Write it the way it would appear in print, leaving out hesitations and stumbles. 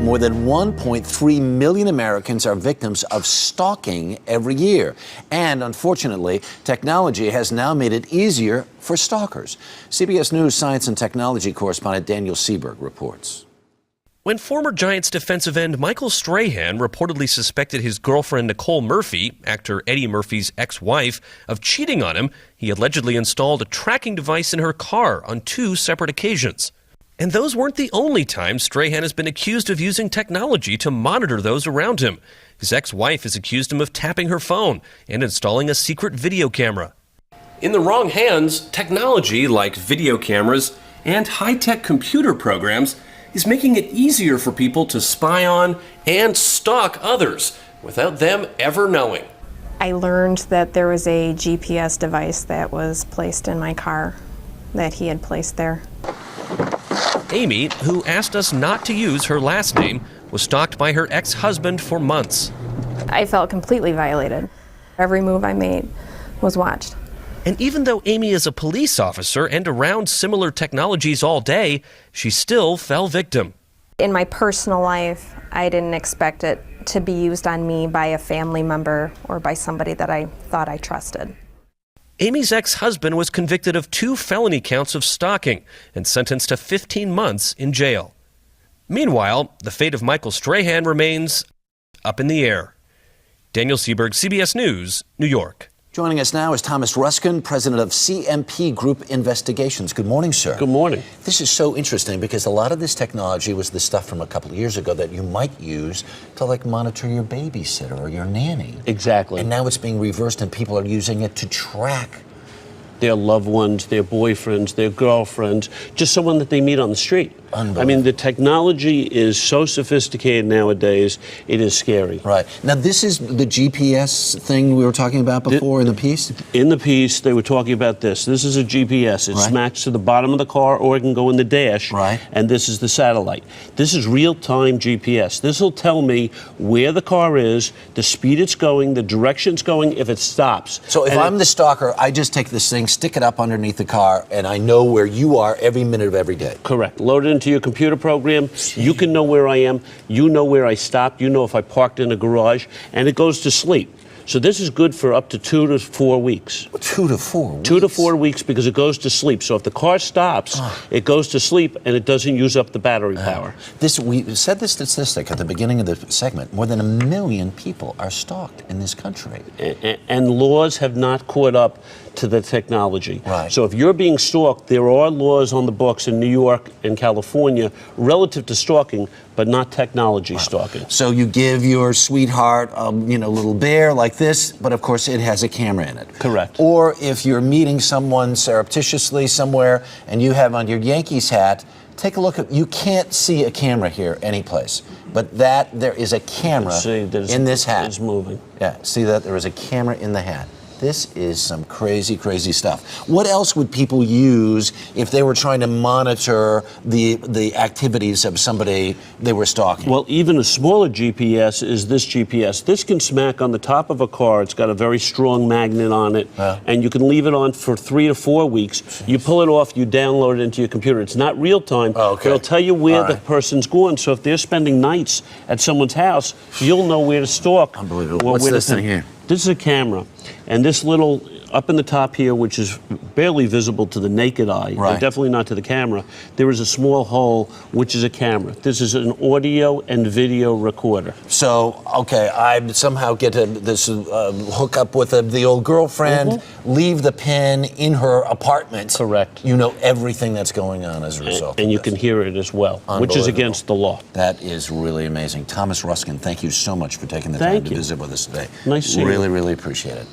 more than 1.3 million Americans are victims of stalking every year. And unfortunately, technology has now made it easier for stalkers. CBS News science and technology correspondent Daniel Seberg reports. When former Giants defensive end Michael Strahan reportedly suspected his girlfriend Nicole Murphy, actor Eddie Murphy's ex-wife, of cheating on him, he allegedly installed a tracking device in her car on 2 separate occasions. And those weren't the only times Strahan has been accused of using technology to monitor those around him. His ex-wife has accused him of tapping her phone and installing a secret video camera. In the wrong hands, technology like video cameras and high-tech computer programs is making it easier for people to spy on and stalk others without them ever knowing. I learned that there was a GPS device that was placed in my car that he had placed there. Amy, who asked us not to use her last name, was stalked by her ex-husband for months. I felt completely violated. Every move I made was watched. And even though Amy is a police officer and around similar technologies all day, she still fell victim. In my personal life, I didn't expect it to be used on me by a family member or by somebody that I thought I trusted. Amy's ex-husband was convicted of 2 felony counts of stalking and sentenced to 15 months in jail. Meanwhile, the fate of Michael Strahan remains up in the air. Daniel Seberg, CBS News, New York. Joining us now is Thomas Ruskin, president of CMP Group Investigations. Good morning, sir. Good morning. This is so interesting because a lot of this technology was the stuff from a couple of years ago that you might use to monitor your babysitter or your nanny. Exactly. And now it's being reversed and people are using it to track their loved ones, their boyfriends, their girlfriends, just someone that they meet on the street. I mean, the technology is so sophisticated nowadays, it is scary. Right. Now, this is the GPS thing we were talking about before in the piece? In the piece, they were talking about this. This is a GPS. It's matched to the bottom of the car, or it can go in the dash. Right. And this is the satellite. This is real-time GPS. This will tell me where the car is, the speed it's going, the direction it's going, if it stops. So if I'm the stalker, I just take this thing, stick it up underneath the car, and I know where you are every minute of every day. Correct. Load it into your computer program. You can know where I am. You know where I stopped. You know if I parked in a garage. And it goes to sleep. So this is good for up to 2 to 4 weeks. 2 to 4 weeks? 2 to 4 weeks because it goes to sleep. So if the car stops, it goes to sleep and it doesn't use up the battery power. We said this statistic at the beginning of the segment. More than 1 million people are stalked in this country. And laws have not caught up to the technology. Right. So if you're being stalked, there are laws on the books in New York and California relative to stalking, but not technology stalking. So you give your sweetheart a little bear like this, but of course it has a camera in it. Correct. Or if you're meeting someone surreptitiously somewhere and you have on your Yankees hat, take a look at, you can't see a camera here anyplace, but there is a camera in this hat. It's moving. Yeah, see that? There is a camera in the hat. This is some crazy, crazy stuff. What else would people use if they were trying to monitor the activities of somebody they were stalking? Well, even a smaller GPS is this GPS. This can smack on the top of a car. It's got a very strong magnet on it, and you can leave it on for 3 to 4 weeks. Jeez. You pull it off, you download it into your computer. It's not real time, but it'll tell you where the person's going. So if they're spending nights at someone's house, you'll know where to stalk. Unbelievable. What's this thing here? This is a camera, and this little up in the top here, which is barely visible to the naked eye, and definitely not to the camera, there is a small hole, which is a camera. This is an audio and video recorder. So, I somehow get this hook up with the old girlfriend, leave the pin in her apartment. Correct. You know everything that's going on as a result. And you can hear it as well, which is against the law. That is really amazing. Thomas Ruskin, thank you so much for taking the time to visit with us today. Nice seeing you. Really, really appreciate it.